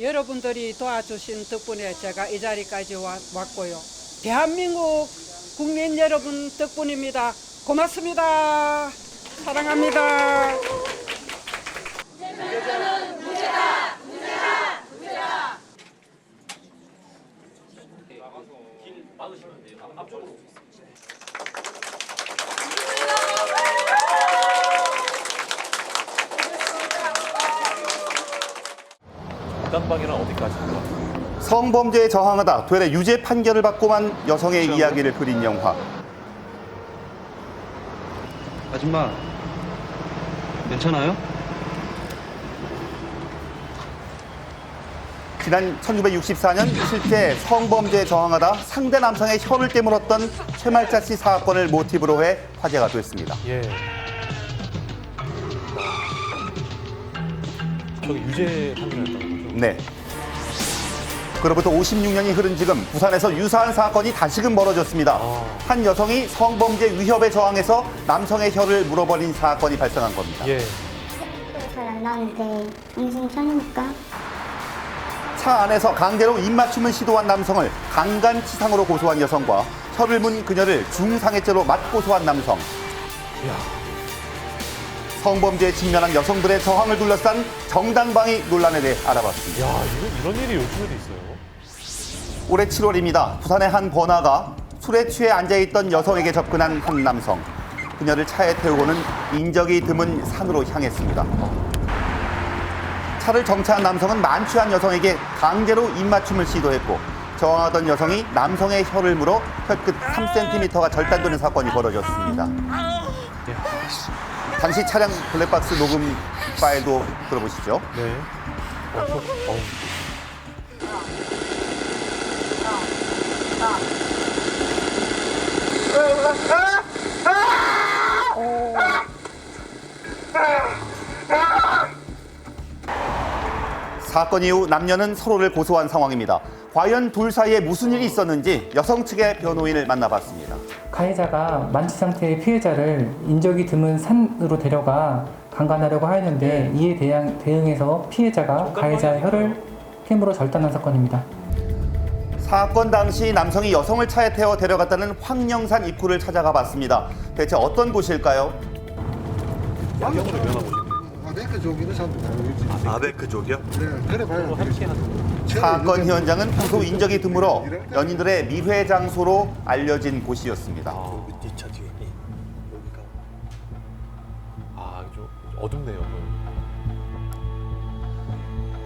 여러분들이 도와주신 덕분에 제가 이 자리까지 왔고요. 대한민국 국민 여러분 덕분입니다. 고맙습니다. 사랑합니다. 무단방해는 어디까지인가? 성범죄에 저항하다 되레 유죄 판결을 받고만 여성의 이야기를 그린 영화. 아줌마, 괜찮아요? 지난 1964년 실제 성범죄에 저항하다 상대 남성의 혀를 깨물었던 최말자 씨 사건을 모티브로 해 화제가 됐습니다. 예. 저기 유죄 판결했다는 거죠? 네. 그로부터 56년이 흐른 지금 부산에서 유사한 사건이 다시금 벌어졌습니다. 한 여성이 성범죄 위협에 저항해서 남성의 혀를 물어버린 사건이 발생한 겁니다. 예. 잘 안 나는데 인생 편이니까. 차 안에서 강제로 입맞춤을 시도한 남성을 강간치상으로 고소한 여성과 혀를 문 그녀를 중상해죄로 맞고소한 남성. 이야. 성범죄에 직면한 여성들의 저항을 둘러싼 정당방위 논란에 대해 알아봤습니다. 야, 이런 일이 요즘에도 있어요. 올해 7월입니다. 부산의 한 번화가 술에 취해 앉아있던 여성에게 접근한 한 남성. 그녀를 차에 태우고는 인적이 드문 산으로 향했습니다. 차를 정차한 남성은 만취한 여성에게 강제로 입맞춤을 시도했고 저항하던 여성이 남성의 혀를 물어 혀끝 3cm가 절단되는 사건이 벌어졌습니다. 당시 차량 블랙박스 녹음 파일도 들어보시죠. 네. 사건 이후 남녀는 서로를 고소한 상황입니다. 과연 둘 사이에 무슨 일이 있었는지 여성 측의 변호인을 만나봤습니다. 가해자가 만취 상태의 피해자를 인적이 드문 산으로 데려가 강간하려고 하였는데 이에 대응해서 피해자가 가해자의 혀를 캠으로 절단한 사건입니다. 사건 당시 남성이 여성을 차에 태워 데려갔다는 황령산 입구를 찾아가 봤습니다. 대체 어떤 곳일까요? 야경으로 변하고 싶네요. 아베크족이는 잘 모르겠지. 아베크족이요? 네, 그래 봐야 되겠지. 사건 현장은 평소 인적이 드물어 연인들의 미회 장소로 알려진 곳이었습니다. 뒷차 뒤에 여기가. 아, 좀 어둡네요.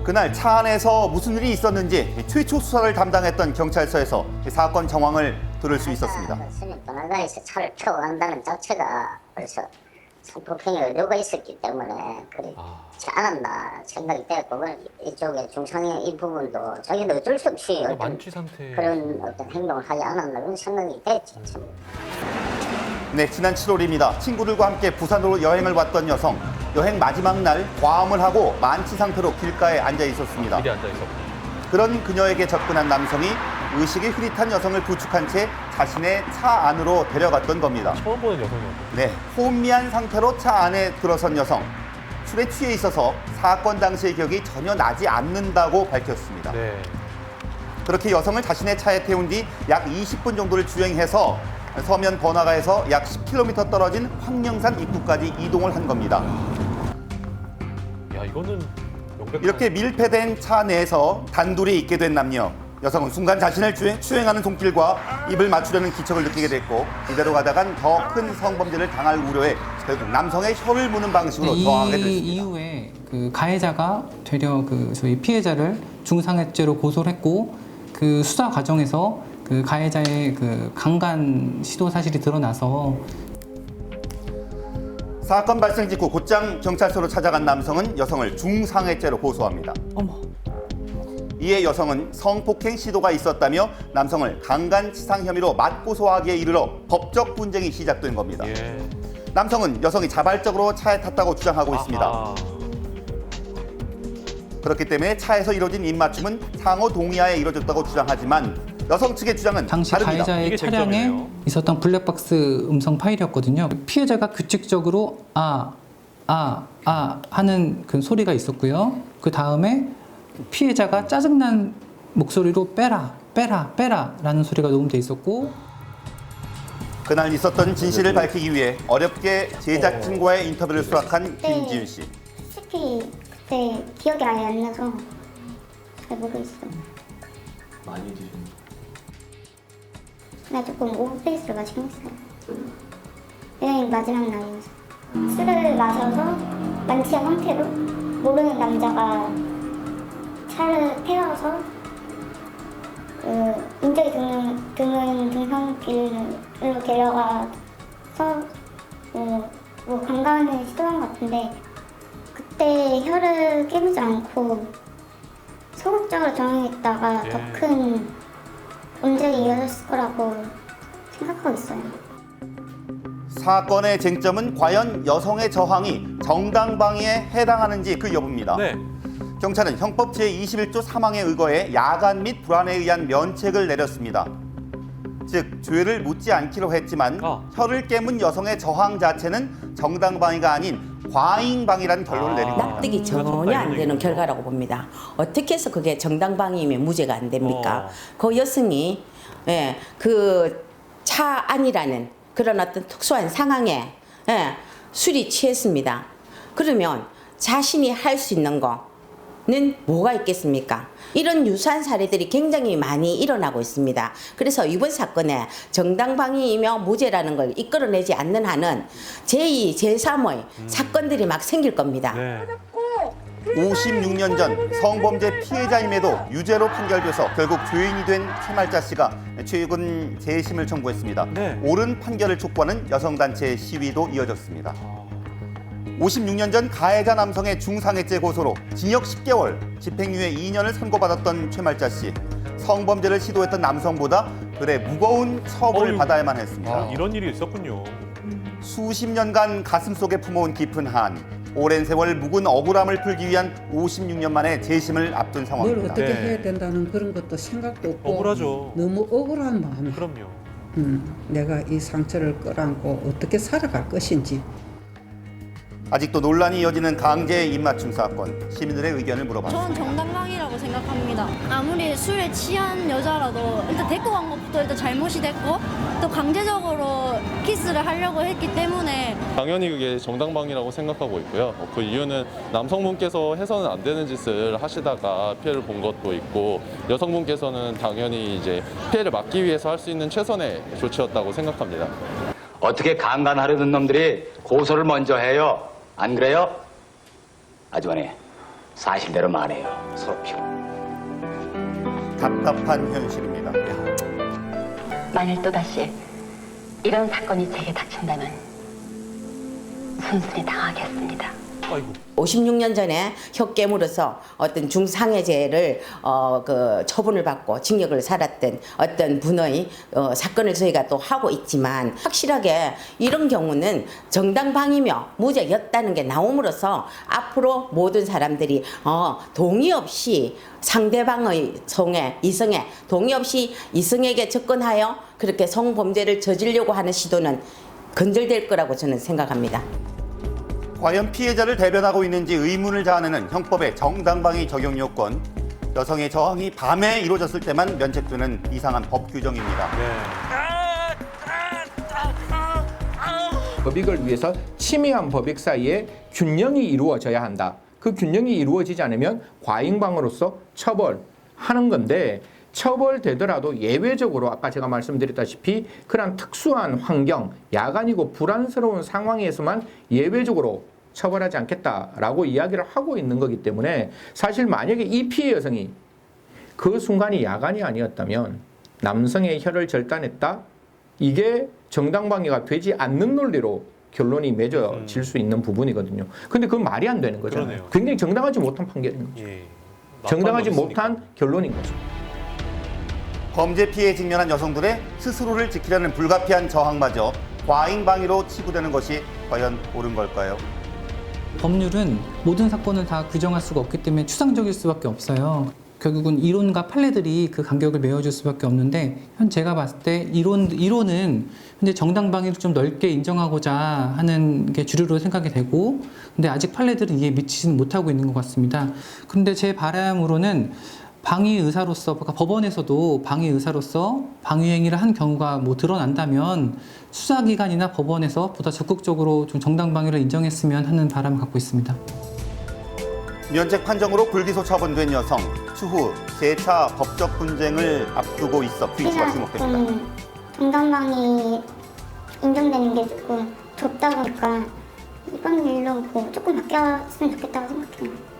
그날 차 안에서 무슨 일이 있었는지 최초 수사를 담당했던 경찰서에서 사건 정황을 들을 수 있었습니다. 스님 번화가에서 차를 태워 간다는 자체가 벌써 성폭행의 의도가 있었기 때문에 그렇지 않았나 생각이 됐고 이쪽에 중상의 이 부분도 자기도 어쩔 수 없이 어떤 만취 상태. 그런 어떤 행동을 하지 않았나 그런 생각이 됐죠. 네, 지난 7월입니다. 친구들과 함께 부산으로 여행을 왔던 여성. 여행 마지막 날 과음을 하고 만취 상태로 길가에 앉아 있었습니다. 길에 앉아 있었고. 그런 그녀에게 접근한 남성이 의식이 흐릿한 여성을 부축한 채 자신의 차 안으로 데려갔던 겁니다. 처음 보는 여성이었고. 네, 혼미한 상태로 차 안에 들어선 여성. 술에 취해 있어서 사건 당시의 기억이 전혀 나지 않는다고 밝혔습니다. 네. 그렇게 여성을 자신의 차에 태운 뒤 약 20분 정도를 주행해서 서면 번화가에서 약 10km 떨어진 황령산 입구까지 이동을 한 겁니다. 야, 이거는 명백한. 이렇게 밀폐된 차 내에서 단둘이 있게 된 남녀. 여성은 순간 자신을 추행하는 손길과 입을 맞추려는 기척을 느끼게 됐고 이대로 가다간 더 큰 성범죄를 당할 우려에 결국 남성의 혀를 무는 방식으로 저항하게 됐습니다. 이후에 그 가해자가 되려 저희 피해자를 중상해죄로 고소를 했고 그 수사 과정에서 그 가해자의 강간 시도 사실이 드러나서 사건 발생 직후 곧장 경찰서로 찾아간 남성은 여성을 중상해죄로 고소합니다. 이에 여성은 성폭행 시도가 있었다며 남성을 강간치상 혐의로 맞고소하기에 이르러 법적 분쟁이 시작된 겁니다. 예. 남성은 여성이 자발적으로 차에 탔다고 주장하고 있습니다. 아하. 그렇기 때문에 차에서 이뤄진 입맞춤은 상호 동의하에 이뤄졌다고 주장하지만 여성 측의 주장은 당시 다릅니다. 가해자의 이게 차량에 쟁점이네요. 있었던 블랙박스 음성 파일이었거든요. 피해자가 규칙적으로 하는 그 소리가 있었고요. 그 다음에 피해자가 짜증난 목소리로 빼라, 빼라, 빼라 라는 소리가 녹음돼 있었고 그날 있었던 진실을 밝히기 위해 어렵게 제작진과의 인터뷰를 수락한 김지윤 씨. 솔직히 그때 기억이 아예 안 나서 잘 모르겠어요. 많이 드셨나요? 나 조금 오버페이스를 마시긴 했어요. 여행 마지막 날이어서 술을 마셔서 만취한 상태로 모르는 남자가 차를 태워서 인적이 드문 등산길로 데려가서 뭐 관광을 시도한 것 같은데 그때 혀를 깨무지 않고 소극적으로 정했다가 예. 더 큰 문제가 이어졌을 거라고 생각하고 있어요. 사건의 쟁점은 과연 여성의 저항이 정당방위에 해당하는지 그 여부입니다. 네. 경찰은 형법 제21조 3항에 의거해 야간 및 불안에 의한 면책을 내렸습니다. 즉 죄를 묻지 않기로 했지만 혀를 깨문 여성의 저항 자체는 정당방위가 아닌 과잉방위라는 결론을 내린 겁니다. 납득이 전혀 안 되는 결과라고 봅니다. 어떻게 해서 그게 정당방위면 무죄가 안 됩니까? 그 여성이 그 차 안이라는 그런 어떤 특수한 상황에 술이 취했습니다. 그러면 자신이 할 수 있는 거는 뭐가 있겠습니까? 이런 유사한 사례들이 굉장히 많이 일어나고 있습니다. 그래서 이번 사건에 정당방위이며 무죄라는 걸 이끌어내지 않는 한은 제2, 제3의 사건들이 막 생길 겁니다. 네. 56년 전 성범죄 피해자임에도 유죄로 판결돼서 결국 죄인이 된 최말자 씨가 최근 재심을 청구했습니다. 네. 옳은 판결을 촉구하는 여성단체의 시위도 이어졌습니다. 56년 전 가해자 남성의 중상해죄 고소로 징역 10개월, 집행유예 2년을 선고받았던 최말자 씨. 성범죄를 시도했던 남성보다 그래 무거운 처벌을 받아야만 했습니다. 이런 일이 있었군요. 수십 년간 가슴속에 품어온 깊은 한, 오랜 세월 묵은 억울함을 풀기 위한 56년 만에 재심을 앞둔 뭘 상황입니다. 어떻게 네. 해야 된다는 그런 것도 생각도 없고 억울하죠. 너무 억울한 마음에 그럼요. 내가 이 상처를 끌어안고 어떻게 살아갈 것인지. 아직도 논란이 이어지는 강제 입맞춤 사건, 시민들의 의견을 물어봤습니다. 저는 정당방위라고 생각합니다. 아무리 술에 취한 여자라도 일단 데리고 간 것부터 일단 잘못이 됐고 또 강제적으로 키스를 하려고 했기 때문에 당연히 그게 정당방위라고 생각하고 있고요. 그 이유는 남성분께서 해서는 안 되는 짓을 하시다가 피해를 본 것도 있고 여성분께서는 당연히 이제 피해를 막기 위해서 할 수 있는 최선의 조치였다고 생각합니다. 어떻게 강간하려던 놈들이 고소를 먼저 해요? 안 그래요? 아주머니, 사실대로 말해요. 서로 피고. 답답한 현실입니다. 만일 또다시 이런 사건이 제게 닥친다면 순순히 당하겠습니다. 아이고. 56년 전에 혀 깨물어서 어떤 중상해죄를 처분을 받고 징역을 살았던 어떤 분의 사건을 저희가 또 하고 있지만 확실하게 이런 경우는 정당방위며 무죄였다는 게 나옴으로써 앞으로 모든 사람들이 동의 없이 상대방의 이성에 동의 없이 이성에게 접근하여 그렇게 성범죄를 저지르려고 하는 시도는 건절될 거라고 저는 생각합니다. 과연 피해자를 대변하고 있는지 의문을 자아내는 형법의 정당방위 적용 요건, 여성의 저항이 밤에 이루어졌을 때만 면책되는 이상한 법 규정입니다. 법익을 위해서 침해한 법익 사이에 균형이 이루어져야 한다. 그 균형이 이루어지지 않으면 과잉방어로서 처벌하는 건데 처벌되더라도 예외적으로 아까 제가 말씀드렸다시피 그런 특수한 환경, 야간이고 불안스러운 상황에서만 예외적으로 처벌하지 않겠다라고 이야기를 하고 있는 거기 때문에 사실 만약에 이 피해 여성이 그 순간이 야간이 아니었다면 남성의 혀를 절단했다? 이게 정당방위가 되지 않는 논리로 결론이 맺어질 수 있는 부분이거든요. 근데 그건 말이 안 되는 거잖아요. 그러네요. 굉장히 정당하지 못한 판결인 거죠. 정당하지 못한 결론인 거죠. 범죄 피해에 직면한 여성들의 스스로를 지키려는 불가피한 저항마저 과잉방위로 치부되는 것이 과연 옳은 걸까요? 법률은 모든 사건을 다 규정할 수가 없기 때문에 추상적일 수밖에 없어요. 결국은 이론과 판례들이 그 간격을 메워줄 수밖에 없는데 현 제가 봤을 때 이론은 현재 정당방위를 좀 넓게 인정하고자 하는 게 주류로 생각이 되고 근데 아직 판례들은 이에 미치지는 못하고 있는 것 같습니다. 그런데 제 바람으로는 방위 의사로서 그러니까 법원에서도 방위 의사로서 방위 행위를 한 경우가 뭐 드러난다면 수사기관이나 법원에서 보다 적극적으로 좀 정당방위를 인정했으면 하는 바람을 갖고 있습니다. 면책 판정으로 불기소 처분된 여성. 추후 재차 법적 분쟁을 앞두고 있어 귀추가 주목됩니다. 정당방위 인정되는 게 조금 좁다 보니까 이번 일로 조금 바뀌었으면 좋겠다고 생각해요.